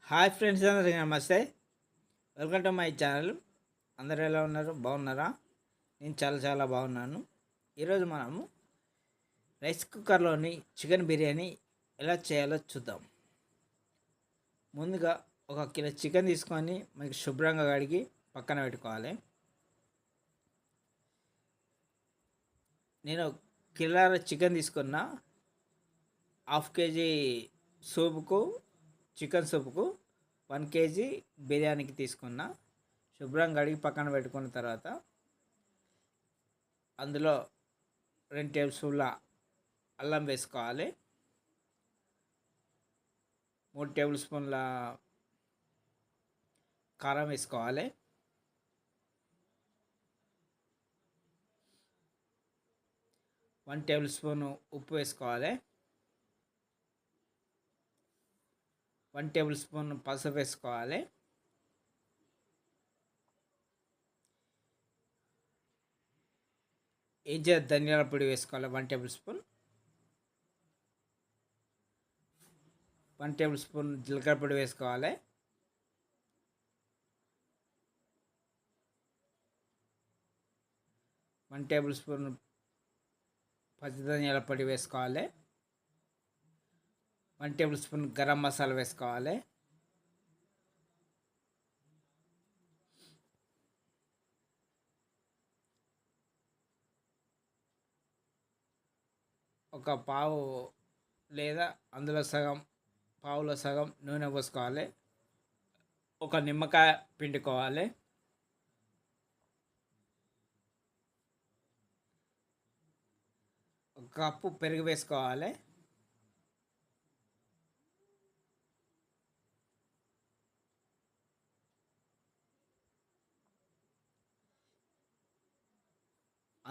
Hi friends, అందరికీ నమస్తే. Welcome to my channel. అందరు ఎలా ఉన్నారు? బాగున్నారా? నేను చాలా చాలా బాగున్నాను. ఈరోజు మనము రైస్ కుక్కర్లోని చికెన్ బిర్యానీ ఎలా చేయాలో చూద్దాం. ముందుగా 1 కిలో చికెన్ తీసుకొని మనకి శుభ్రంగా కడిగి పక్కన పెట్టుకోవాలి. నేను కిలో చికెన్ తీసుకున్న. 1/2 kg సూపుకు, చికెన్ సూపుకు 1 kg బిర్యానీకి తీసుకున్న. శుభ్రంగా కడిగి పక్కన పెట్టుకున్న తర్వాత అందులో 2 టేబుల్ స్పూన్ల అల్లం వేసుకోవాలి. 3 టేబుల్ స్పూన్ల కారం వేసుకోవాలి. 1 టేబుల్ స్పూన్ ఉప్పు వేసుకోవాలి. 1 టేబుల్ స్పూన్ పసుపు వేసుకోవాలి. ధనియాల పొడి వేసుకోవాలి 1 టేబుల్ స్పూన్. 1 టేబుల్ స్పూన్ జీలకర్ర పొడి వేసుకోవాలి. 1 టేబుల్ స్పూన్ పచ్చి ధనియాల పొడి వేసుకోవాలి. 1 టేబుల్ స్పూన్ గరం మసాలా వేసుకోవాలి. ఒక పావు లేదా అందులో సగం, పావులో సగం నూనె పోసుకోవాలి. ఒక నిమ్మకాయ పిండుకోవాలి. ఒక కప్పు పెరుగు వేసుకోవాలి.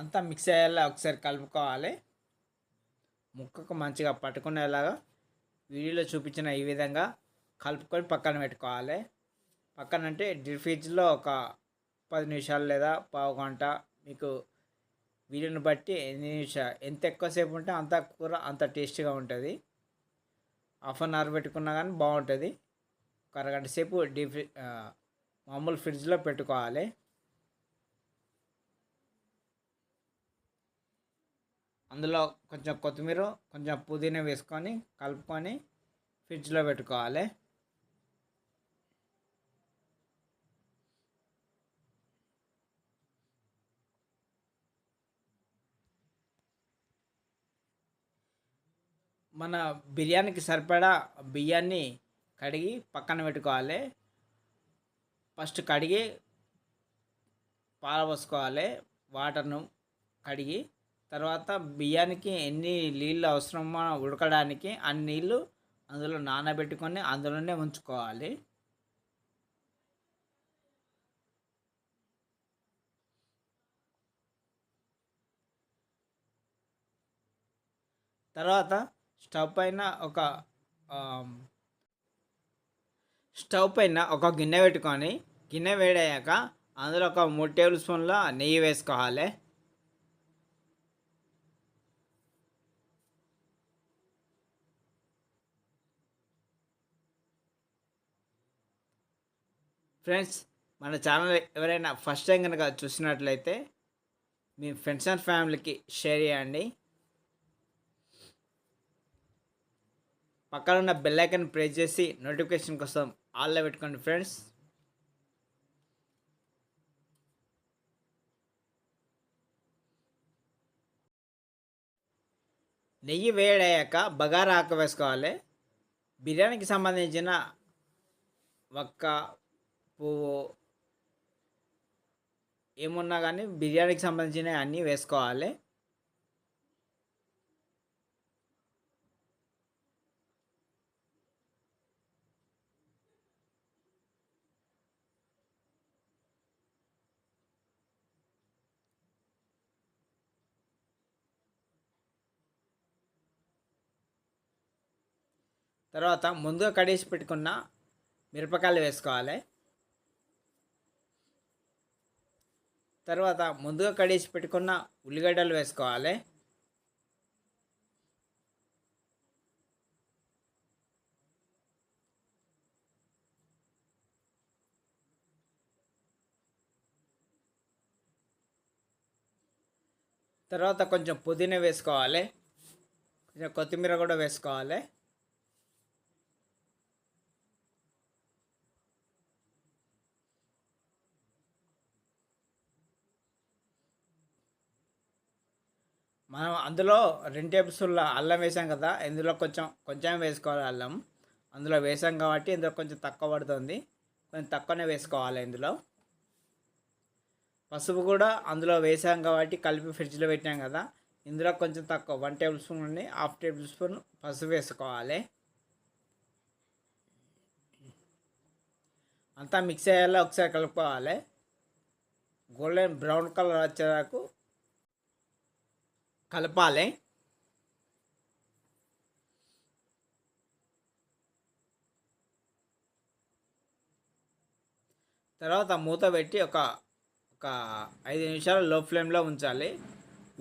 అంతా మిక్స్ అయ్యేలా ఒకసారి కలుపుకోవాలి. ముక్కకు మంచిగా పట్టుకునేలాగా వీడియోలో చూపించిన ఈ విధంగా కలుపుకొని పక్కన పెట్టుకోవాలి. పక్కన అంటే డీప్ ఫ్రిడ్జ్లో ఒక 10 నిమిషాలు లేదా పావు గంట, మీకు వీడియోని బట్టి ఎన్ని నిమిషాలు, ఎంత ఎక్కువసేపు ఉంటే అంత కూర అంత టేస్టీగా ఉంటుంది. 1/2 అవర్ పెట్టుకున్నా కానీ బాగుంటుంది. ఒక అరగంట సేపు మామూలు ఫ్రిడ్జ్లో పెట్టుకోవాలి. అందులో కొంచెం కొత్తిమీర, కొంచెం పుదీనా వేసుకొని కలుపుకొని ఫ్రిడ్జ్లో పెట్టుకోవాలి. మన బిర్యానీకి సరిపడా బియ్యాన్ని కడిగి పక్కన పెట్టుకోవాలి. ఫస్ట్ కడిగి పారబోసుకోవాలి. వాటర్ను కడిగి తర్వాత బియ్యానికి ఎన్ని నీళ్ళు అవసరమో ఉడకడానికి అన్ని నీళ్ళు అందులో నానబెట్టుకొని అందులోనే ఉంచుకోవాలి. తర్వాత స్టవ్ పైన ఒక గిన్నె పెట్టుకొని, గిన్నె వేడయ్యాక అందులో ఒక 3 టేబుల్ స్పూన్ల నెయ్యి వేసుకోవాలి. ఫ్రెండ్స్, మన ఛానల్ ఎవరైనా ఫస్ట్ టైం కనుక చూసినట్లయితే మీ ఫ్రెండ్స్ అండ్ ఫ్యామిలీకి షేర్ చేయండి. పక్కన ఉన్న బెల్ ఐకాన్ ప్రెస్ చేసి నోటిఫికేషన్ కోసం ఆల్లో పెట్టుకోండి ఫ్రెండ్స్. నెయ్యి వేడయ్యాక బగారా ఆకు వేసుకోవాలి. బిర్యానీకి సంబంధించిన వక్క, పువ్వు ఏమున్నా కానీ బిర్యానీకి సంబంధించిన అన్నీ వేసుకోవాలి. తర్వాత ముందుగా కడిగి పెట్టుకున్న మిరపకాయలు వేసుకోవాలి. తర్వాత ముందుగా కడిగి పెట్టుకున్న ఉల్లిగడ్డలు వేసుకోవాలి. తర్వాత కొంచెం పుదీనా వేసుకోవాలి, కొంచెం కొత్తిమీర కూడా వేసుకోవాలి. మనం అందులో 2 టేబుల్ స్పూన్ల అల్లం వేసాం కదా, ఇందులో కొంచెం కొంచెం వేసుకోవాలి అల్లం. అందులో వేసాం కాబట్టి ఇందులో కొంచెం తక్కువ పడుతుంది, కొంచెం తక్కువనే వేసుకోవాలి. ఇందులో పసుపు కూడా అందులో వేసాం కాబట్టి కలిపి ఫ్రిడ్జ్లో పెట్టాం కదా, ఇందులో కొంచెం తక్కువ 1 టేబుల్ స్పూన్ నుండి 1/2 టేబుల్ స్పూన్ పసుపు వేసుకోవాలి. అంతా మిక్స్ అయ్యేలా ఒకసారి కలుపుకోవాలి. గోల్డెన్ బ్రౌన్ కలర్ వచ్చేదాకా కలపాలి. తర్వాత మూత పెట్టి ఒక 5 నిమిషాలు లో ఫ్లేమ్లో ఉంచాలి.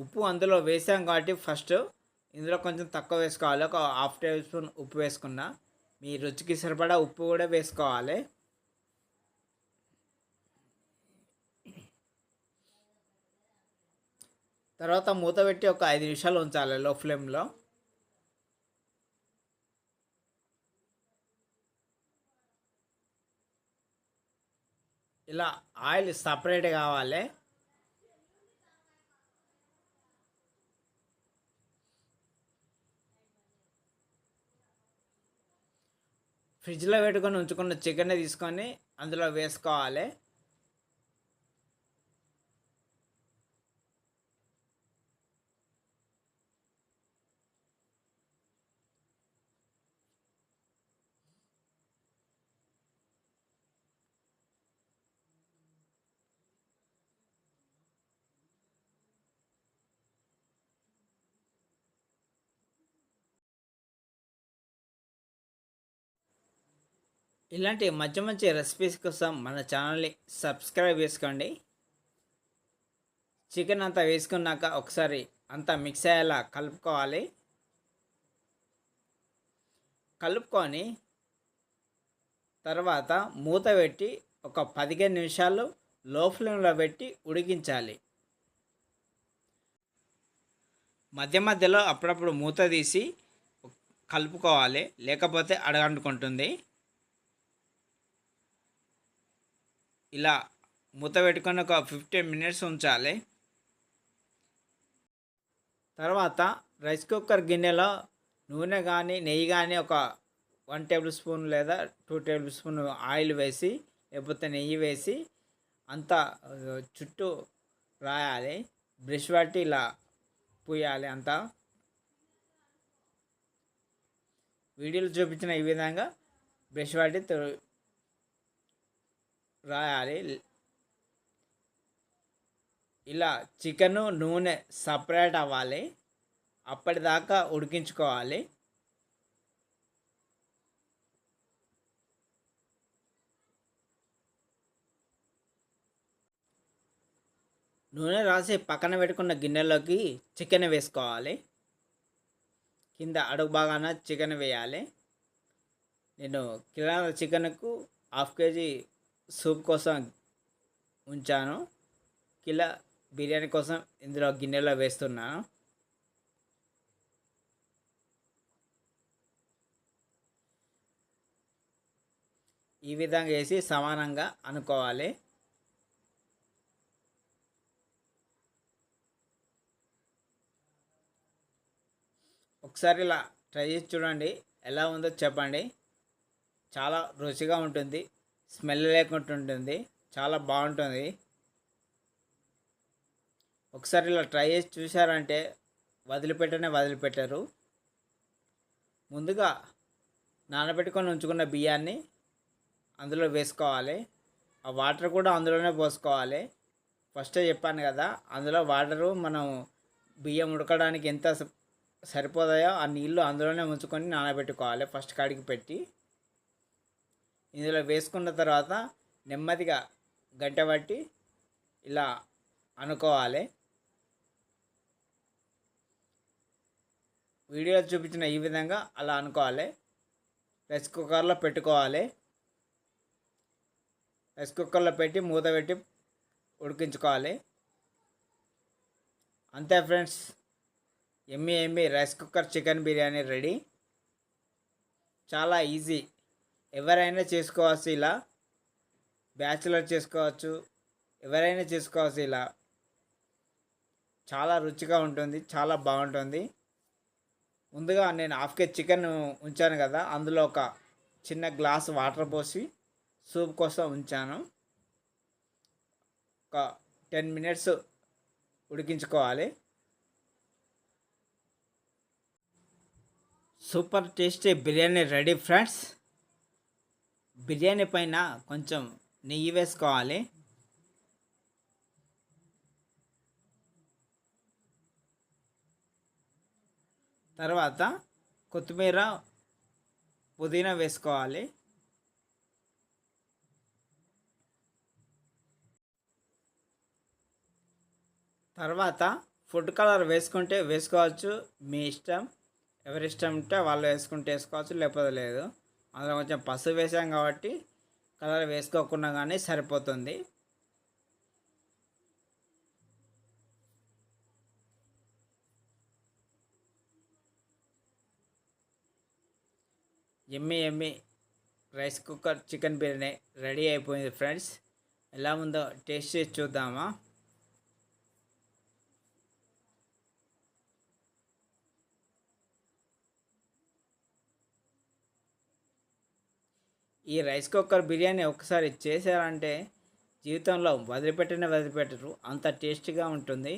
ఉప్పు అందులో వేసాం కాబట్టి ఫస్ట్ ఇందులో కొంచెం తక్కువ వేసుకోవాలి. ఒక 1/2 టేబుల్ స్పూన్ ఉప్పు వేసుకున్నా. మీ రుచికి సరిపడా ఉప్పు కూడా వేసుకోవాలి. తర్వాత మూత పెట్టి ఒక 5 నిమిషాలు ఉంచాలి లో ఫ్లేమ్లో. ఇలా ఆయిల్ సపరేట్ కావాలి. ఫ్రిడ్జ్లో పెట్టుకొని ఉంచుకున్న చికెన్ తీసుకొని అందులో వేసుకోవాలి. ఇలాంటి మంచి మంచి రెసిపీస్ కోసం మన ఛానల్ని సబ్స్క్రైబ్ చేసుకోండి. చికెన్ అంతా వేసుకున్నాక ఒకసారి అంతా మిక్స్ అయ్యేలా కలుపుకోవాలి. కలుపుకొని తర్వాత మూత పెట్టి ఒక 15 నిమిషాలు లో ఫ్లేమ్లో పెట్టి ఉడికించాలి. మధ్య మధ్యలో అప్పుడప్పుడు మూత తీసి కలుపుకోవాలి, లేకపోతే అడగంటుకుంటుంది. ఇలా మూత పెట్టుకొని ఒక 15 మినిట్స్ ఉంచాలి. తర్వాత రైస్ కుక్కర్ గిన్నెలో నూనె కానీ నెయ్యి కానీ ఒక 1 టేబుల్ స్పూన్ లేదా 2 టేబుల్ స్పూన్ ఆయిల్ వేసి లేకపోతే నెయ్యి వేసి అంతా చుట్టూ రాయాలి. బ్రష్ పట్టి ఇలా పూయాలి. అంతా వీడియోలో చూపించిన ఈ విధంగా బ్రష్ పట్టి రాయాలి. ఇలా చికెను నూనె సపరేట్ అవ్వాలి, అప్పటిదాకా ఉడికించుకోవాలి. నూనె రాసి పక్కన పెట్టుకున్న గిన్నెలోకి చికెన్ వేసుకోవాలి. కింద అడుగు భాగాన చికెన్ వేయాలి. నేను కిలో చికెన్కు 1/2 కేజీ సూప్ కోసం ఉంచాను. కిలో బిర్యానీ కోసం ఇందులో గిన్నెలో వేస్తున్నాను. ఈ విధంగా వేసి సమానంగా అనుకోవాలి. ఒకసారి ఇలా ట్రై చేసి చూడండి, ఎలా ఉందో చెప్పండి. చాలా రుచిగా ఉంటుంది, స్మెల్ లేకుండా ఉంటుంది, చాలా బాగుంటుంది. ఒకసారి ఇలా ట్రై చేసి చూసారంటే వదిలిపెట్టరు. ముందుగా నానబెట్టుకొని ఉంచుకున్న బియ్యాన్ని అందులో వేసుకోవాలి. ఆ వాటర్ కూడా అందులోనే పోసుకోవాలి. ఫస్టే చెప్పాను కదా, అందులో వాటరు మనం బియ్యం ఉడకడానికి ఎంత సరిపోతాయో ఆ నీళ్ళు అందులోనే ఉంచుకొని నానబెట్టుకోవాలి. ఫస్ట్ కాడికి పెట్టి ఇందులో వేసుకున్న తర్వాత నెమ్మదిగా గంట పట్టి ఇలా అనుకోవాలి. వీడియోలో చూపించిన ఈ విధంగా అలా అనుకోవాలి. రైస్ కుక్కర్లో పెట్టుకోవాలి. రైస్ కుక్కర్లో పెట్టి మూత పెట్టి ఉడికించుకోవాలి. అంతే ఫ్రెండ్స్, ఎమ్మి rice cooker chicken biryani ready. చాలా ఈజీ, ఎవరైనా చేసుకోవచ్చు ఇలా. బ్యాచులర్ చేసుకోవచ్చు, ఎవరైనా చేసుకోవచ్చు ఇలా. చాలా రుచిగా ఉంటుంది, చాలా బాగుంటుంది. ముందుగా నేను హాఫ్ కేజీ చికెన్ ఉంచాను కదా, అందులో ఒక చిన్న గ్లాస్ వాటర్ పోసి సూప్ కోసం ఉంచాను. ఒక 10 మినిట్స్ ఉడికించుకోవాలి. Super tasty biryani ready friends. Biryani పైన కొంచెం నెయ్యి వేసుకోవాలి. తర్వాత కొత్తిమీర, పుదీనా వేసుకోవాలి. తర్వాత ఫుడ్ కలర్ వేసుకుంటే వేసుకోవచ్చు, మీ ఇష్టం. ఎవరి ఇష్టం ఉంటే వాళ్ళు వేసుకోవచ్చు, లేకపోతే లేదు. అందులో కొంచెం పసుపు వేసాం కాబట్టి కలర్ వేసుకోకుండా కానీ సరిపోతుంది. ఎమ్మి rice cooker chicken biryani ready అయిపోయింది ఫ్రెండ్స్. ఎలా ఉందో టేస్ట్ చేసి చూద్దామా? ఈ రైస్ కుక్కర్ బిర్యానీ ఒకసారి చేశారంటే జీవితంలో వదిలిపెట్టరు, అంత టేస్టీగా ఉంటుంది.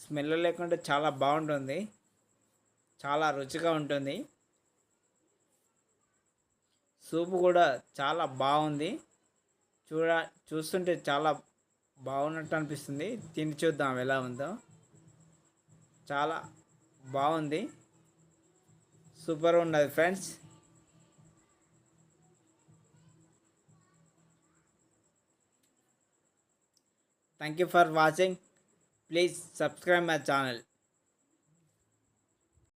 స్మెల్ లేకుండా చాలా బాగుంటుంది, చాలా రుచిగా ఉంటుంది. సూప్ కూడా చాలా బాగుంది. చూస్తుంటే చాలా బాగున్నట్టు అనిపిస్తుంది. తిని చూద్దాం ఎలా ఉందో. చాలా బాగుంది, సూపర్ ఉన్నది friends. Thank you for watching. Please subscribe my channel.